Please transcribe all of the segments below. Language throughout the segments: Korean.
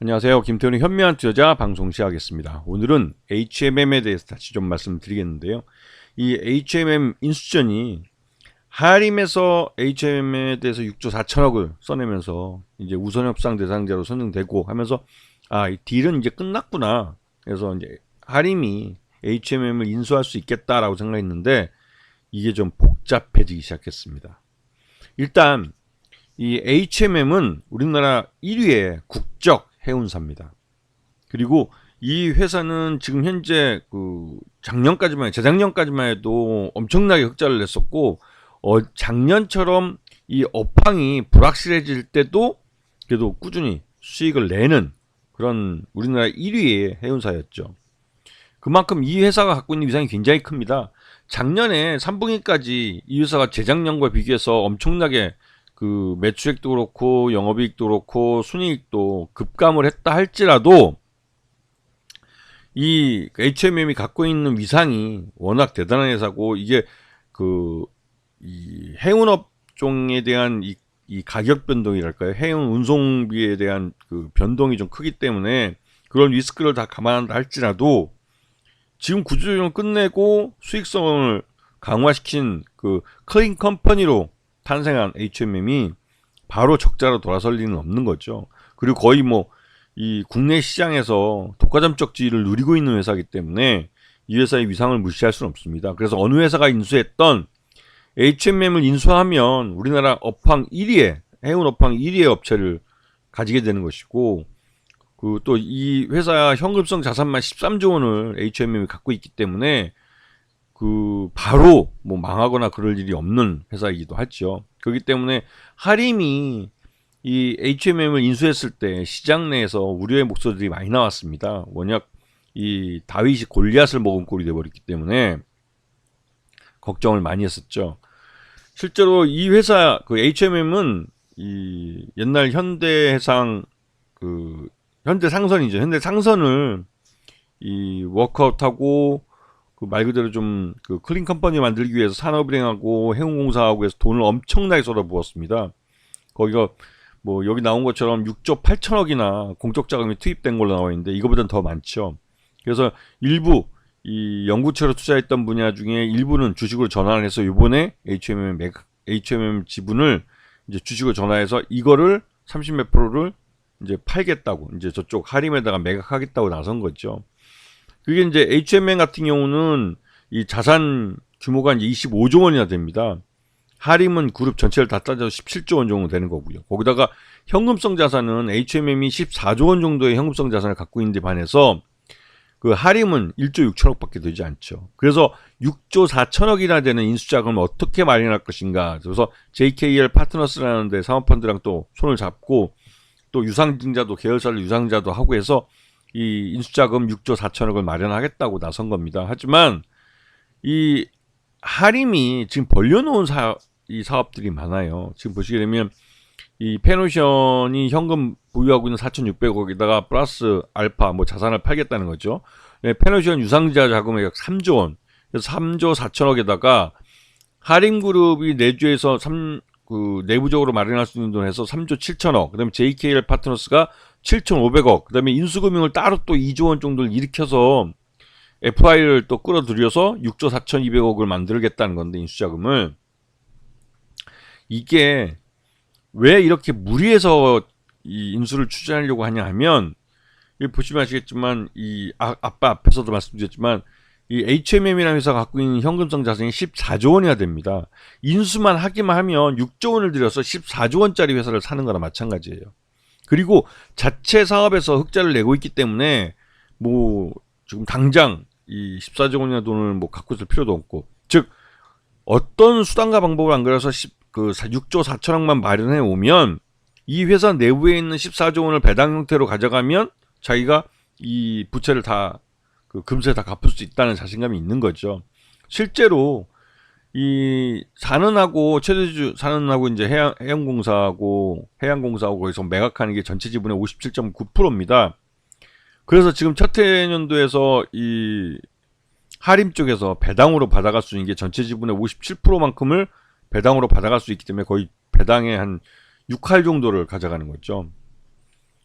안녕하세요. 김태훈의 현명한 투자자 방송 시작하겠습니다. 오늘은 HMM에 대해서 다시 좀 말씀드리겠는데요. 이 HMM 인수전이 하림에서 HMM에 대해서 6조 4천억을 써내면서 이제 우선협상 대상자로 선정되고 하면서 이 딜은 이제 끝났구나. 그래서 이제 하림이 HMM을 인수할 수 있겠다라고 생각했는데 이게 좀 복잡해지기 시작했습니다. 일단 이 HMM은 우리나라 1위의 국적 해운사입니다. 그리고 이 회사는 지금 현재 재작년까지만 해도 엄청나게 흑자를 냈었고, 작년처럼 이 업황이 불확실해질 때도 그래도 꾸준히 수익을 내는 그런 우리나라 1위의 해운사였죠. 그만큼 이 회사가 갖고 있는 위상이 굉장히 큽니다. 작년에 3분기까지 이 회사가 재작년과 비교해서 엄청나게 매출액도 그렇고 영업이익도 그렇고 순이익도 급감을 했다 할지라도 이 HMM이 갖고 있는 위상이 워낙 대단한 회사고, 이게 이 해운 업종에 대한 이 가격 변동이랄까요, 해운 운송비에 대한 변동이 좀 크기 때문에 그런 리스크를 다 감안한다 할지라도 지금 구조조정을 끝내고 수익성을 강화시킨 클린 컴퍼니로 탄생한 HMM이 바로 적자로 돌아설 리는 없는 거죠. 그리고 거의 이 국내 시장에서 독과점적 지위를 누리고 있는 회사이기 때문에 이 회사의 위상을 무시할 수는 없습니다. 그래서 어느 회사가 인수했던 HMM을 인수하면 우리나라 해운 업황 1위의 업체를 가지게 되는 것이고, 또 이 회사 현금성 자산만 13조 원을 HMM이 갖고 있기 때문에 바로 망하거나 그럴 일이 없는 회사이기도 하죠. 그렇기 때문에 하림이 이 HMM을 인수했을 때 시장 내에서 우려의 목소리들이 많이 나왔습니다. 워낙 이 다윗이 골리앗을 먹은 꼴이 돼버렸기 때문에 걱정을 많이 했었죠. 실제로 이 회사 HMM은 이 옛날 현대해상 현대상선이죠. 현대상선을 이 워크아웃하고 말 그대로 좀 클린 컴퍼니 만들기 위해서 산업은행하고 해운공사하고 해서 돈을 엄청나게 쏟아부었습니다. 거기가 여기 나온 것처럼 6조 8천억이나 공적 자금이 투입된 걸로 나와 있는데 이거보다는 더 많죠. 그래서 일부 이 연구체로 투자했던 분야 중에 일부는 주식으로 전환을 해서 이번에 HMM 지분을 이제 주식으로 전환해서 이거를 30몇 프로를 이제 팔겠다고, 이제 저쪽 하림에다가 매각하겠다고 나선 거죠. 그게 이제 HMM 같은 경우는 이 자산 규모가 이제 25조 원이나 됩니다. 하림은 그룹 전체를 다 따져서 17조 원 정도 되는 거고요. 거기다가 현금성 자산은 HMM이 14조 원 정도의 현금성 자산을 갖고 있는데 반해서 하림은 1조 6천억밖에 되지 않죠. 그래서 6조 4천억이나 되는 인수자금을 어떻게 마련할 것인가. 그래서 JKL 파트너스라는 데 사모펀드랑 또 손을 잡고 또 유상증자도 계열사를 유상증자도 하고 해서 이 인수자금 6조 4천억을 마련하겠다고 나선 겁니다. 하지만 이 하림이 지금 벌려놓은 이 사업들이 많아요. 지금 보시게 되면 이 페노션이 현금 보유하고 있는 4,600억에다가 플러스 알파 자산을 팔겠다는 거죠. 네, 페노션 유상증자 자금액 약 3조 원. 그래서 3조 4천억에다가 하림그룹이 내주에서 내부적으로 마련할 수 있는 돈 해서 3조 7천억. 그다음에 JKL 파트너스가 7,500억. 그다음에 인수금융을 따로 또 2조 원 정도를 일으켜서 FI를 또 끌어들여서 6조 4,200억을 만들겠다는 건데, 인수자금을. 이게 왜 이렇게 무리해서 이 인수를 추진하려고 하냐 하면, 여기 보시면 아시겠지만 앞에서도 말씀드렸지만 이 HMM이라는 회사가 갖고 있는 현금성 자산이 14조 원이나 됩니다. 인수만 하기만 하면 6조 원을 들여서 14조 원짜리 회사를 사는 거나 마찬가지예요. 그리고 자체 사업에서 흑자를 내고 있기 때문에 지금 당장 이 14조 원이나 돈을 갖고 있을 필요도 없고, 즉 어떤 수단과 방법을 안 그래서 6조 4천억만 마련해 오면 이 회사 내부에 있는 14조 원을 배당 형태로 가져가면 자기가 이 부채를 다 금세 다 갚을 수 있다는 자신감이 있는 거죠. 실제로 이 최대주 산은하고 이제 해양공사하고 거기서 매각하는 게 전체 지분의 57.9%입니다. 그래서 지금 첫 해년도에서 이 하림 쪽에서 배당으로 받아갈 수 있는 게 전체 지분의 57%만큼을 배당으로 받아갈 수 있기 때문에 거의 배당의 한 6할 정도를 가져가는 거죠.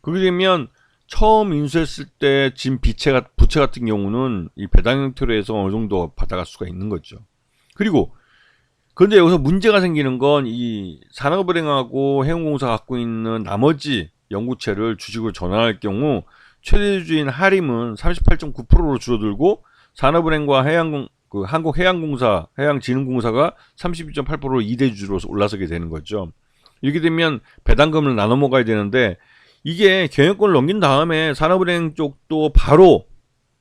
그렇게 되면 처음 인수했을 때 진 부채 같은 경우는 이 배당 형태로 해서 어느 정도 받아갈 수가 있는 거죠. 그리고 그런데 여기서 문제가 생기는 건 이 산업은행하고 해운공사가 갖고 있는 나머지 영구채를 주식으로 전환할 경우 최대주주인 하림은 38.9%로 줄어들고 산업은행과 한국해양공사, 해양진흥공사가 32.8%로 2대주주로 올라서게 되는 거죠. 이렇게 되면 배당금을 나눠 먹어야 되는데 이게 경영권을 넘긴 다음에 산업은행 쪽도 바로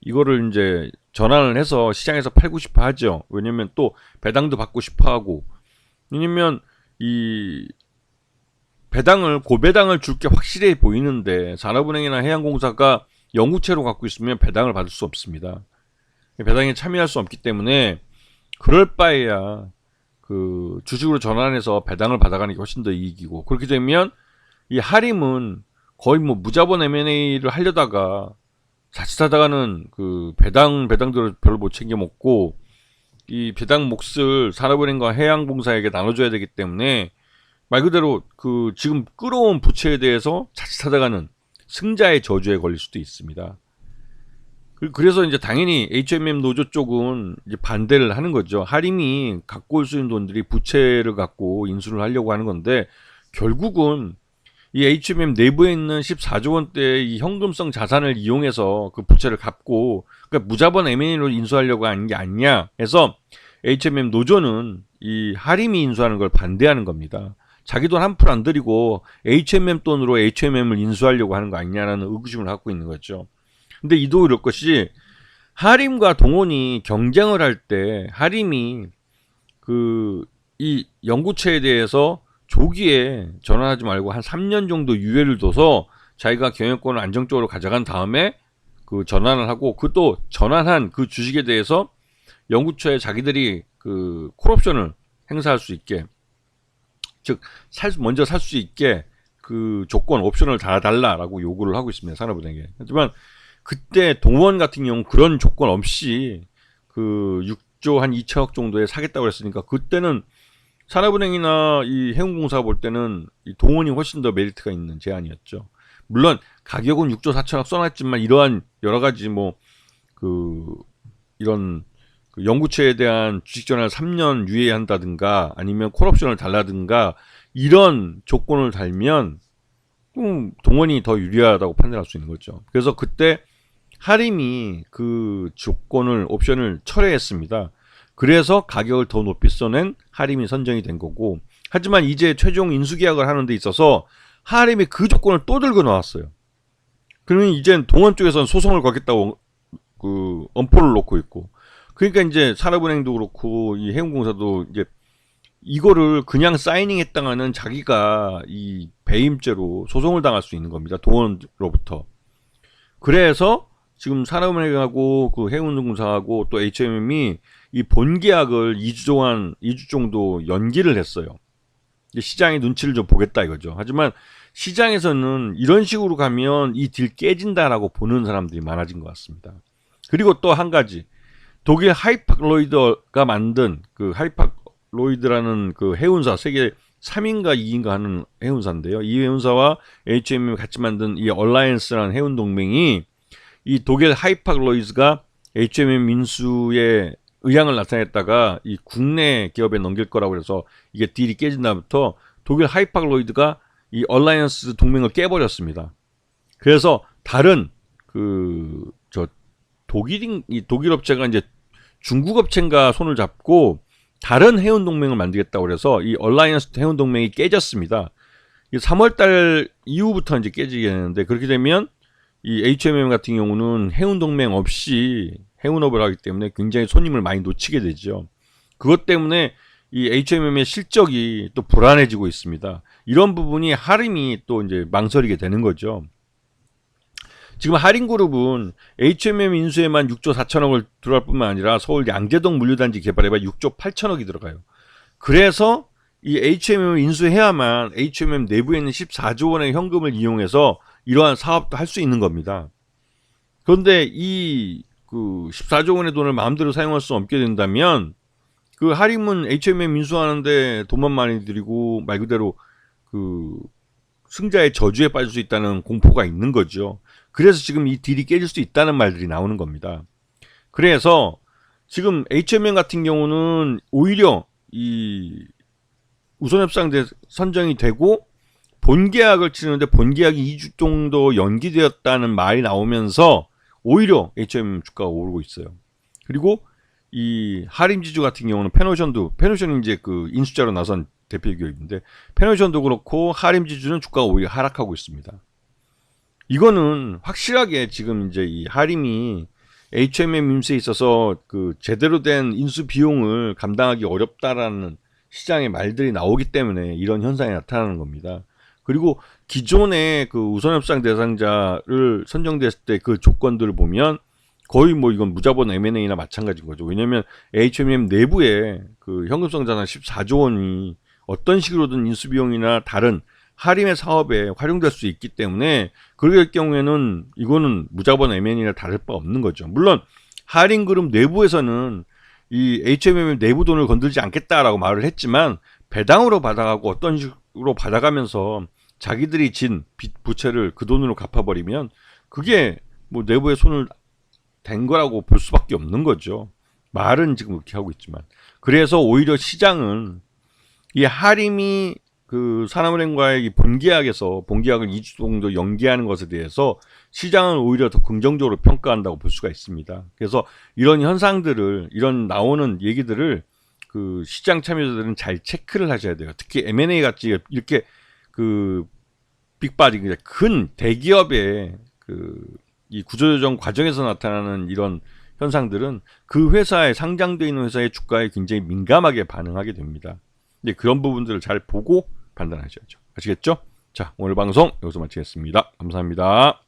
이거를 이제 전환을 해서 시장에서 팔고 싶어 하죠. 왜냐면 또 배당도 받고 싶어 하고. 왜냐면 이 고배당을 줄 게 확실해 보이는데 산업은행이나 해양공사가 영구채로 갖고 있으면 배당을 받을 수 없습니다. 배당에 참여할 수 없기 때문에 그럴 바에야 그 주식으로 전환해서 배당을 받아가는 게 훨씬 더 이익이고, 그렇게 되면 이 하림은 거의 뭐 무자본 M&A를 하려다가 자칫하다가는 그 배당들을 별로 못 챙겨 먹고 이 배당 몫을 산업은행과 해양공사에게 나눠줘야 되기 때문에 말 그대로 그 지금 끌어온 부채에 대해서 자칫하다가는 승자의 저주에 걸릴 수도 있습니다. 그래서 이제 당연히 HMM 노조 쪽은 이제 반대를 하는 거죠. 하림이 갖고 올 수 있는 돈들이 부채를 갖고 인수를 하려고 하는 건데 결국은 이 HMM 내부에 있는 14조 원대의 이 현금성 자산을 이용해서 그 부채를 갚고, 그러니까 무자본 M&A로 인수하려고 하는 게 아니냐 해서 HMM 노조는 이 하림이 인수하는 걸 반대하는 겁니다. 자기 돈 한 푼 안 들이고 HMM 돈으로 HMM을 인수하려고 하는 거 아니냐라는 의구심을 갖고 있는 거죠. 근데 이도 이럴 것이, 하림과 동원이 경쟁을 할 때 하림이 이 영구채에 대해서 조기에 전환하지 말고 한 3년 정도 유예를 둬서 자기가 경영권을 안정적으로 가져간 다음에 그 전환을 하고, 그 또 전환한 그 주식에 대해서 영구채에 자기들이 그 콜옵션을 행사할 수 있게, 즉 먼저 살 수 있게 그 조건 옵션을 달아달라라고 요구를 하고 있습니다, 산업은행에. 하지만 그때 동원 같은 경우 그런 조건 없이 그 6조 한 2천억 정도에 사겠다고 했으니까 그때는 산업은행이나 이 해운공사가 볼 때는 이 동원이 훨씬 더 메리트가 있는 제안이었죠. 물론 가격은 6조 4천억 써놨지만 이러한 여러 가지 이런 그 영구채에 대한 주식 전환을 3년 유예한다든가 아니면 콜옵션을 달라든가 이런 조건을 달면 동원이 더 유리하다고 판단할 수 있는 거죠. 그래서 그때 하림이 그 옵션을 철회했습니다. 그래서 가격을 더 높이 써낸 하림이 선정이 된 거고, 하지만 이제 최종 인수계약을 하는 데 있어서 하림이 그 조건을 또 들고 나왔어요. 그러면 이젠 동원 쪽에서는 소송을 걸겠다고 그 엄포를 놓고 있고, 그러니까 이제 산업은행도 그렇고 이 해운공사도 이제 이거를 그냥 사이닝했다가는 자기가 이 배임죄로 소송을 당할 수 있는 겁니다, 동원으로부터. 그래서 지금 산업은행하고 그 해운공사하고 또 HMM이 이 본계약을 2주 정도 연기를 했어요. 시장의 눈치를 좀 보겠다 이거죠. 하지만 시장에서는 이런 식으로 가면 이 딜 깨진다라고 보는 사람들이 많아진 것 같습니다. 그리고 또 한 가지, 독일 하이팍로이드가 만든 그 하이팍로이드라는 그 해운사, 세계 3인가 2인가 하는 해운사인데요. 이 해운사와 HMM이 같이 만든 이 얼라이언스라는 해운 동맹이 이 독일 하이팍로이드가 HMM 인수에 의향을 나타냈다가 이 국내 기업에 넘길 거라고 해서 이게 딜이 깨진 다음부터 독일 하이팍로이드가 이 얼라이언스 동맹을 깨버렸습니다. 그래서 다른 독일 업체가 이제 중국 업체인가 손을 잡고 다른 해운 동맹을 만들겠다고 그래서 이 얼라이언스 해운 동맹이 깨졌습니다. 3월달 이후부터 이제 깨지게 되는데, 그렇게 되면 이 HMM 같은 경우는 해운 동맹 없이 해운업을 하기 때문에 굉장히 손님을 많이 놓치게 되죠. 그것 때문에 이 HMM의 실적이 또 불안해지고 있습니다. 이런 부분이 하림이 또 이제 망설이게 되는 거죠. 지금 하림그룹은 HMM 인수에만 6조 4천억을 들어갈 뿐만 아니라 서울 양재동 물류단지 개발에만 6조 8천억이 들어가요. 그래서 이 HMM을 인수해야만 HMM 내부에 있는 14조 원의 현금을 이용해서 이러한 사업도 할 수 있는 겁니다. 그런데 이 14조 원의 돈을 마음대로 사용할 수 없게 된다면 그 하림은 HMM 인수하는데 돈만 많이 들이고 말 그대로 그 승자의 저주에 빠질 수 있다는 공포가 있는 거죠. 그래서 지금 이 딜이 깨질 수 있다는 말들이 나오는 겁니다. 그래서 지금 HMM 같은 경우는 오히려 이 우선협상 선정이 되고 본계약을 치르는데 본계약이 2주 정도 연기되었다는 말이 나오면서 오히려 HMM 주가가 오르고 있어요. 그리고 이 하림지주 같은 경우는 페노션이 이제 그 인수자로 나선 대표 기업인데 페노션도 그렇고 하림지주는 주가가 오히려 하락하고 있습니다. 이거는 확실하게 지금 이제 이 하림이 HMM 인수에 있어서 그 제대로 된 인수 비용을 감당하기 어렵다라는 시장의 말들이 나오기 때문에 이런 현상이 나타나는 겁니다. 그리고 기존의 그 우선협상 대상자를 선정됐을 때 그 조건들을 보면 거의 뭐 이건 무자본 M&A나 마찬가지인 거죠. 왜냐하면 HMM 내부에 그 현금성 자산 14조 원이 어떤 식으로든 인수비용이나 다른 하림의 사업에 활용될 수 있기 때문에 그럴 경우에는 이거는 무자본 M&A나 다를 바 없는 거죠. 물론 하림그룹 내부에서는 이 HMM 내부 돈을 건들지 않겠다라고 말을 했지만 배당으로 받아가고 어떤 식으로 받아가면서 자기들이 진 빚 부채를 그 돈으로 갚아버리면 그게 뭐 내부에 손을 댄 거라고 볼 수밖에 없는 거죠. 말은 지금 그렇게 하고 있지만. 그래서 오히려 시장은 이 하림이 그 산업은행과의 본계약을 2주 정도 연기하는 것에 대해서 시장은 오히려 더 긍정적으로 평가한다고 볼 수가 있습니다. 그래서 이런 현상들을, 이런 나오는 얘기들을 그 시장 참여자들은 잘 체크를 하셔야 돼요. 특히 M&A 같이 이렇게 그 빅바디, 큰 대기업의 그 이 구조조정 과정에서 나타나는 이런 현상들은 그 회사에 상장되어 있는 회사의 주가에 굉장히 민감하게 반응하게 됩니다. 이제 그런 부분들을 잘 보고 판단하셔야죠. 아시겠죠? 자, 오늘 방송 여기서 마치겠습니다. 감사합니다.